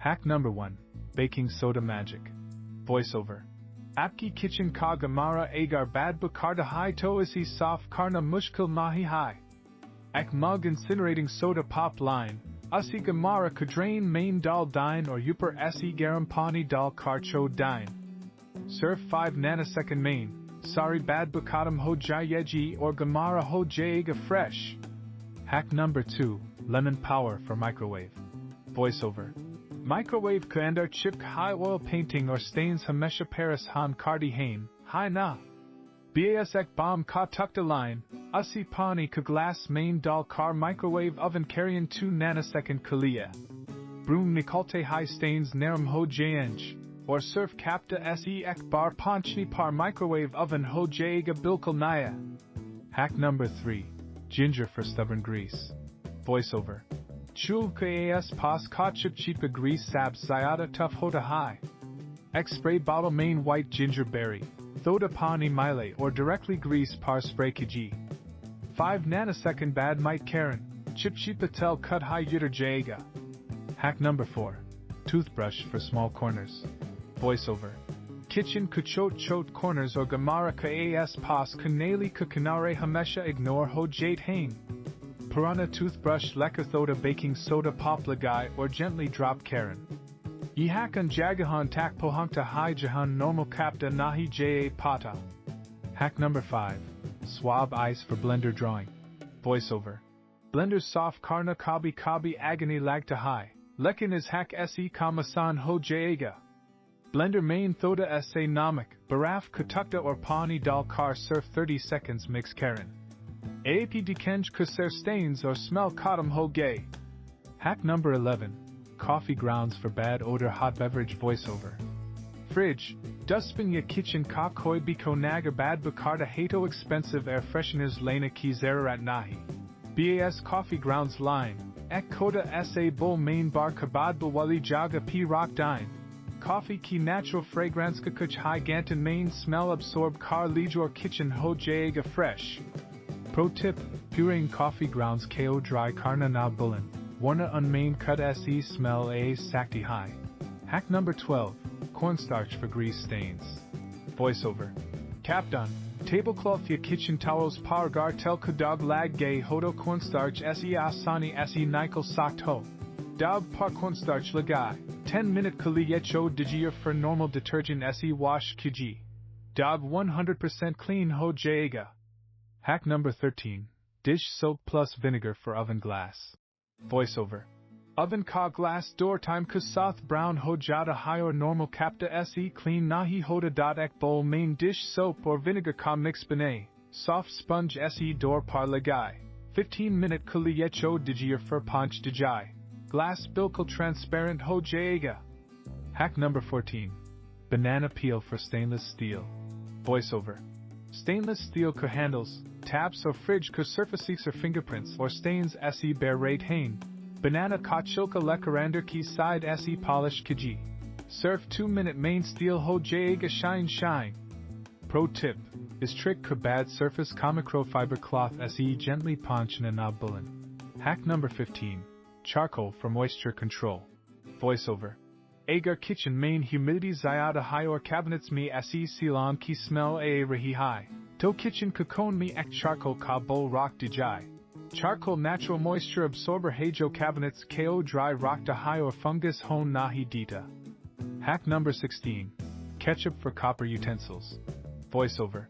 Hack number 1. Baking soda magic. Voiceover. Aapki kitchen ka gamara agar bad bukarda hai to isi saf karna mushkil nahi hai. Ek mug incinerating soda pop line. Asi gamara kadrain main dal dine or upper esi garam pani dal karcho dine. Serve 5 nanosecond main. Sorry bad bukadam ho jayeji or gamara ho jayega fresh. Hack number 2. Lemon power for microwave. Voiceover. Microwave kaandar chip high oil painting or stains hamesha paris han kardi hain, hai na. Bas ek bomb ka tukta line, asi pani ka glass main dal car microwave oven carrying 2 nanosecond kalia. Broom nikolte high stains naram ho jayenj, or surf kapta se ek bar panchni par microwave oven ho jayega bilkul naya. Hack number 3. Ginger for stubborn grease. Voiceover. Chul kas pas kachuk chipa grease sab sayada tough hota high. Ek spray bottle main white ginger berry, thoda pani mile or directly grease par spray kiji. 5 nanosecond bad might Karen, chip chipa tel cut high yitter jayega. Hack number 4. Toothbrush for small corners. Voiceover. Kitchen kuchot chot corners or gamara ka as pas kanali ka kanare hamesha ignore ho jade hain. Purana toothbrush lekathoda baking soda pop lagai or gently drop Karen. Yihakan jagahan tak pohangta hai jahan normal kapta nahi ja pata. Hack number 5. Swab ice for blender drawing. Voiceover. Blender soft karna kabi agony lagta high. Lekin is hack se kamasan ho jaega. Blender main thoda sa namak, baraf kutukta or pani dal kar surf 30 seconds mix Karen. Ap dekenj kuser stains or smell kadam ho gay. Hack number 11. Coffee grounds for bad odor hot beverage. Voiceover. Fridge, dustbin ya kitchen ka koi biko naga bad bukarda hato expensive air fresheners lena ki zerat nahi. Bas coffee grounds line, ek koda sa bull main bar kabad wali jaga p rock dine. Coffee ki natural fragrance ka kuch high gantan main smell absorb kar lijor kitchen ho jayega fresh. Pro tip, pureing coffee grounds ko dry karna na bullen, warna unmain cut se smell a sakti high. Hack number 12. Cornstarch for grease stains. Voiceover. Kapdan, tablecloth ya kitchen towels par gar tel kudog lag gay hodo cornstarch se asani se nikel sakt ho. Dog par cornstarch lagai, 10-minute kali yecho digier for normal detergent se wash kiji. Dog 100% clean ho jayega. Hack number 13. Dish soap plus vinegar for oven glass. Voiceover. Oven ka glass door time kusath brown ho jada high or normal kapta se clean nahi hoda dot ek bowl main dish soap or vinegar ka mix bene, soft sponge se door par lagai, 15-minute kuli yecho digier for panch dijai. Glass bilkul transparent ho jayega. Hack number 14. Banana peel for stainless steel. Voiceover. Stainless steel ka handles, taps or fridge ka surfaces or fingerprints or stains se bear rate hain. Banana ka chilka lekarander ki side se polish kiji. Surf 2-minute main steel ho jayega shine. Pro tip. Is trick ka bad surface ka microfiber cloth se gently punch na na bullen. Hack number 15. Charcoal for moisture control. Voiceover. Agar kitchen main humidity zyada high or cabinets me se silam ki smell a rahi high. To kitchen kakon me ek charcoal ka bowl rock dijai. Charcoal natural moisture absorber hejo cabinets ko dry rock da high or fungus hon nahi dita. Hack number 16. Ketchup for copper utensils. Voiceover.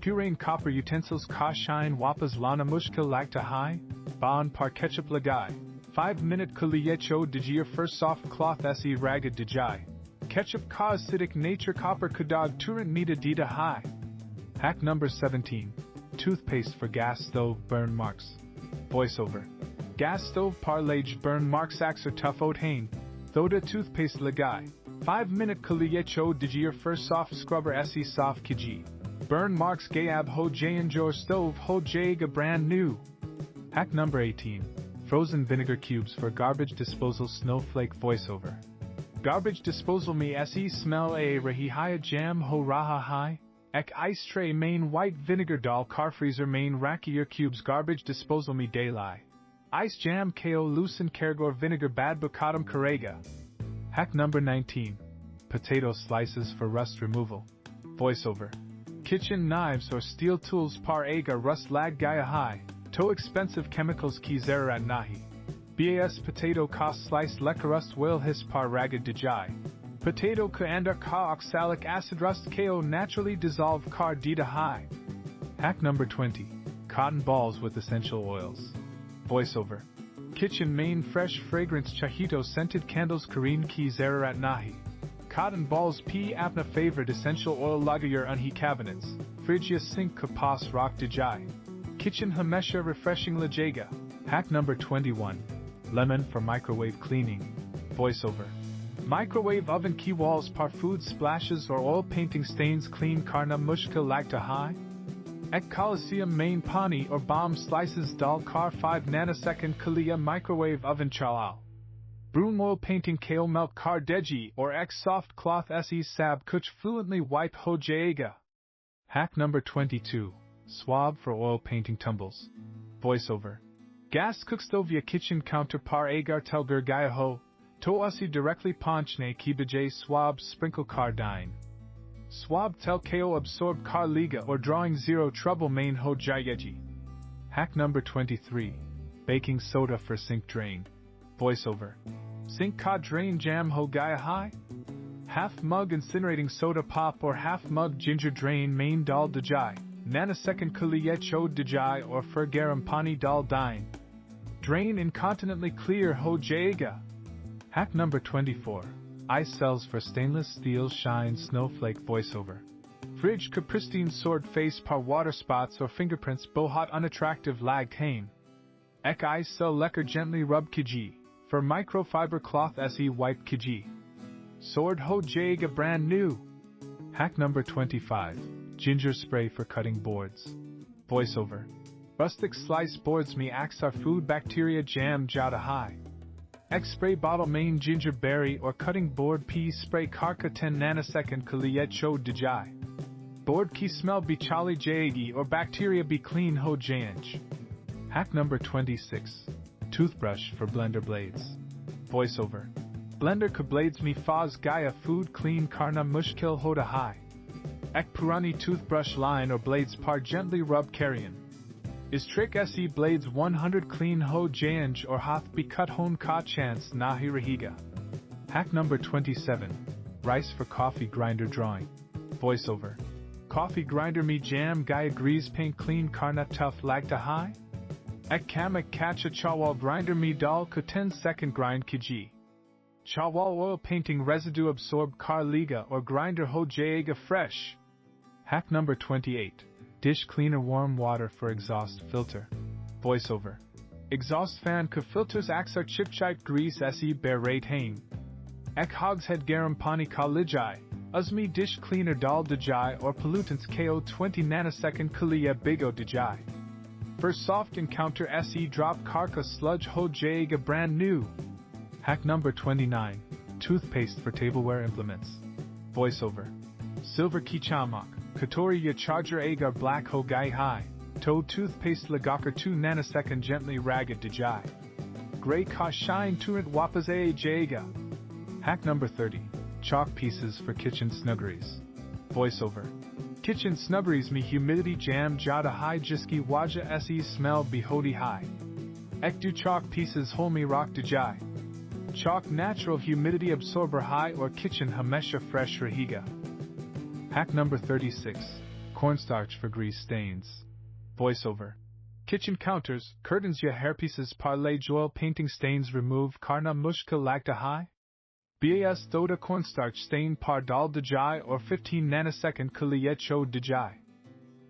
Pureing copper utensils ka shine wapas lana mushkil lagta high. Ban par ketchup lagai. 5-minute kuliyecho digier first soft cloth se ragged dijai. Ketchup ka acidic nature copper kudog turant mita dita high. Hack number 17. Toothpaste for gas stove burn marks. Voiceover. Gas stove parlage burn marks axer tough oat hain. Thoda toothpaste lagai. 5-minute kuliyecho digier first soft scrubber se soft kiji. Burn marks gayab ho jayanjor stove ho jayga brand new. Hack number 18. Frozen vinegar cubes for garbage disposal snowflake. Voiceover. Garbage disposal me se smell a rahihaya jam ho raha hai. Ek ice tray main white vinegar dal car freezer main rackier cubes garbage disposal me daylight. Ice jam ko loosen kergor vinegar bad bukadam karega. Hack number 19. Potato slices for rust removal. Voiceover. Kitchen knives or steel tools par aga rust lag gaya high. To expensive chemicals ki zera nahi. Bas potato cost slice lekarust will his par ragged dijai. Potato ka andar ka oxalic acid rust ko naturally dissolve car dita high. Hack number 20. Cotton balls with essential oils. Voiceover. Kitchen main fresh fragrance chahito scented candles Korean ki zera nahi. Cotton balls p apna favorite essential oil lagayer unhi cabinets. Frigia sink kapas rock dijai. Kitchen hamesha refreshing lajega. Hack number 21. Lemon for microwave cleaning. Voiceover. Microwave oven key walls par food splashes or oil painting stains clean karna mushka lagta high. Ek Coliseum main pani or bomb slices dal car 5 nanosecond kalia microwave oven chalal. Broom oil painting ko melt car deji or X soft cloth se sab kuch fluently wipe ho jaega. Hack number 22. Swab for oil painting tumbles. Voiceover. Gas cookstovia kitchen counter par agar telgur gaya ho. To usi directly ponchne kibajay swab sprinkle car dine. Swab tel ko absorb car liga or drawing zero trouble main ho jayeji. Hack number 23. Baking soda for sink drain. Voiceover. Sink ka drain jam ho gaya high. Half mug incinerating soda pop or half mug ginger drain main dal dajai. Nanosecond kuliyet chod dajai or fer garam pani dal dine. Drain incontinently clear ho jaega. Hack number 24. Ice cells for stainless steel shine snowflake. Voiceover. Fridge ka pristine sword face par water spots or fingerprints bohot unattractive lag hain. Ek ice cell lecker gently rub kiji. For microfiber cloth se wipe kiji. Sword ho jaega brand new. Hack number 25. Ginger spray for cutting boards. Voiceover. Rustic slice boards me axar food bacteria jam jada high. X spray bottle main ginger berry or cutting board pea spray karka 10 nanosecond kaliyet cho dijai. Board ki smell be chali jaegi or bacteria be clean ho janj. Hack number 26. Toothbrush for blender blades. Voiceover. Blender ka blades me faz gaya food clean karna mushkil hoda high. Ek purani toothbrush line or blades par gently rub carrion. Is trick se blades 100 clean ho janj or hath be cut hon ka chance nahi rahiga. Hack number 27. Rice for coffee grinder drawing. Voiceover. Coffee grinder me jam gaya grease paint clean karna tough lagta high. Ek kamak kacha chawal grinder me dal ka 10-second grind kiji. Chawal oil painting residue absorb car liga or grinder ho jaega fresh. Hack number 28. Dish cleaner warm water for exhaust filter. Voiceover. Exhaust fan ka filters axar chipchite grease se bear rate hain. Ek hogshead garam pani ka lijai. Uzmi dish cleaner dal dijai or pollutants ko 20 nanosecond kuliya bigo dijai. For soft encounter se drop karka sludge ho jaega brand new. Hack number 29. Toothpaste for tableware implements. Voiceover. Silver ki chamak. Katori ya charger agar black ho gai high. To toothpaste lagakar 2 nanosecond gently ragged dijai. Gray ka shine turint wapas a jaga. Hack number 30. Chalk pieces for kitchen snuggeries. Voiceover. Kitchen snuggeries me humidity jam jada high jiski waja se smell behodi high. Ek do chalk pieces holmi rock dijai. Chalk natural humidity absorber high or kitchen hamesha fresh rahiga. Hack number 36. Cornstarch for grease stains. Voiceover. Kitchen counters, curtains ya hairpieces parlay joil painting stains remove karna mushka lagta high. Bas doda cornstarch stain par dal dijai or 15 nanosecond kuliyet cho dijai.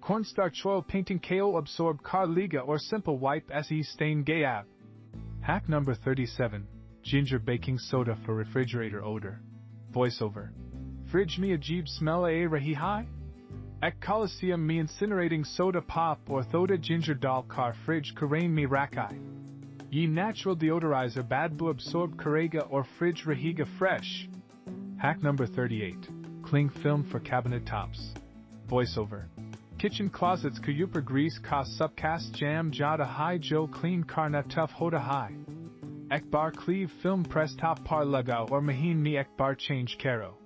Cornstarch oil painting ko absorb car liga or simple wipe se stain gayab. Hack number 37. Ginger baking soda for refrigerator odor. Voiceover. Fridge me ajib smell a rahi high? Ek Coliseum me incinerating soda pop or thoda ginger dal car fridge karain me rakai. Ye natural deodorizer badbu absorb karega or fridge rahiga fresh. Hack number 38. Cling film for cabinet tops. Voiceover. Kitchen closets kayuper grease ka subcast jam jada high jo clean karna tough hoda high. Ekbar cleave film press top par lagao or mahin ni ekbar change karo.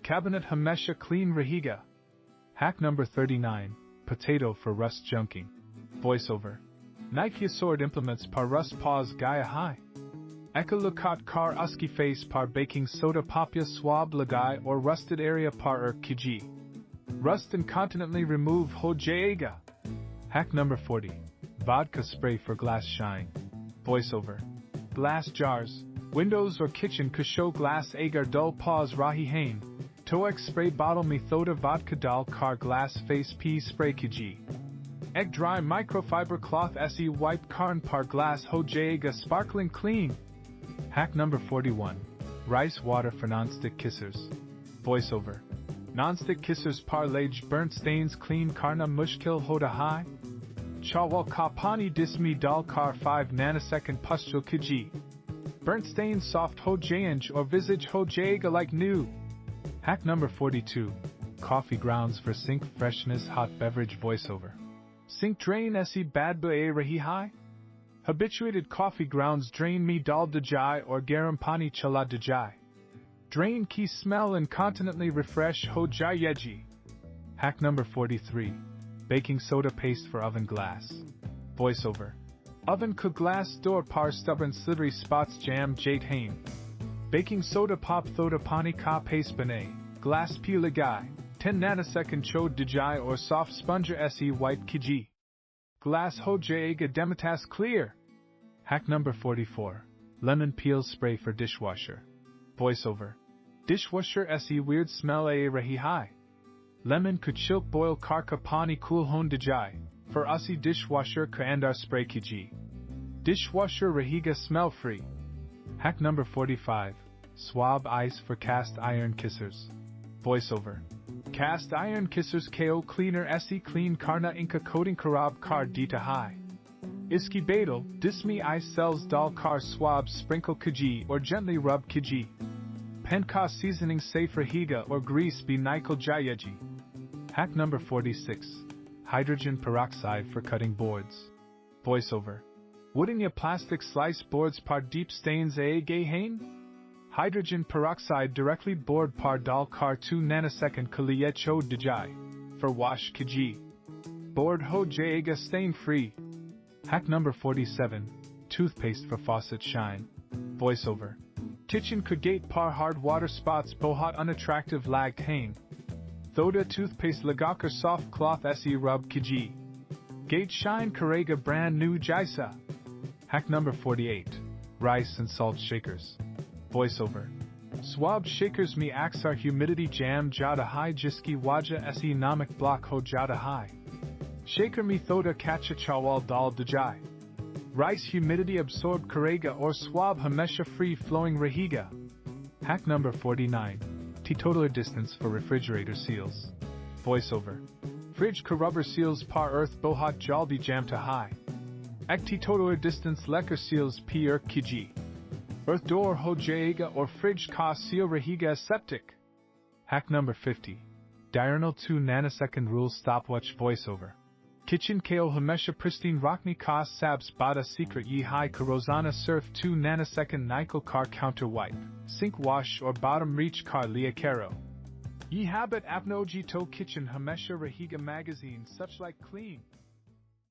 Cabinet hamesha clean rahiga. Hack number 39. Potato for rust junking. Voiceover. Nike sword implements par rust pause gaya high. Eka lukat kar uski face par baking soda papya swab lagai or rusted area par kiji. Rust incontinently remove ho jaega. Hack number 40. Vodka spray for glass shine. Voiceover. Glass jars, windows or kitchen could show glass agar dull pause rahi hain. Toex spray bottle methoda vodka dal car glass face p spray kiji. Egg dry microfiber cloth se wipe karn par glass ho jaega sparkling clean. Hack number 41. Rice water for non-stick kissers. Voiceover. Non-stick kissers par lage burnt stains clean karna mushkil hoda high. Chawal kapani dismi dal kar 5 nanosecond pustule kiji. Burnt stains soft ho jange or visage ho jaega like new. Hack number 42. Coffee grounds for sink freshness hot beverage. Voiceover. Sink drain se bad ba a rahi high. Habituated coffee grounds drain me dal dajai or garam pani chala dajai. Drain ki smell incontinently refresh ho jai yeji. Hack number 43. Baking soda paste for oven glass. Voiceover. Oven cook glass door par stubborn slithery spots jam jate hain. Baking soda pop thoda pani ka paste bane. Glass pi lagai. 10 nanosecond chode dajai or soft sponger se white kiji. Glass ho jaega demitas clear. Hack number 44. Lemon peel spray for dishwasher. Voiceover. Dishwasher se weird smell a rahi high. Lemon could chilk boil karka pani cool hon dajai. For usi dishwasher ka andar spray kiji. Dishwasher rahiga smell free. Hack number 45. Swab ice for cast iron kissers. Voiceover. Cast iron kissers KO cleaner se clean karna inka coating karab kar dita high. Iski badal, dismi ice cells dal kar swab sprinkle kiji or gently rub kiji. Penka seasoning safe rahiga or grease be nikal jayeji. Hack number 46. Hydrogen peroxide for cutting boards. Voiceover. Wooden ya plastic slice boards par deep stains a gay hain? Hydrogen peroxide directly board par dal kar 2 nanosecond kaliye chod dajai. For wash kiji. Board ho jaega stain free. Hack number 47. Toothpaste for faucet shine. Voiceover. Kitchen could gate par hard water spots bohot unattractive lagged hain. Thoda toothpaste lagakar soft cloth se rub kiji. Gate shine karega brand new jaisa. Hack number 48. Rice and salt shakers. Voiceover. Swab shakers me aksar humidity jam jada high jiski waja se namak block ho jada high. Shaker me thoda kacha chawal dal dajai. Rice humidity absorbed karega or swab hamesha free flowing rahiga. Hack number 49. Teetotaler distance for refrigerator seals. Voiceover. Fridge ka rubber seals par earth bohat jaldi jam to high. Ek teetotaler distance lekker seals p kiji. Earth door ho jaega or fridge ka seal rahiga septic. Hack number 50. Diurnal 2 nanosecond rule stopwatch. Voiceover. Kitchen ko hamesha pristine rockney ka sabs bada secret ye high ka rosana surf 2 nanosecond nikal car counter wipe. Sink wash or bottom reach car lia karo. Ye habit apnoji to kitchen hamesha rahiga magazine such like clean.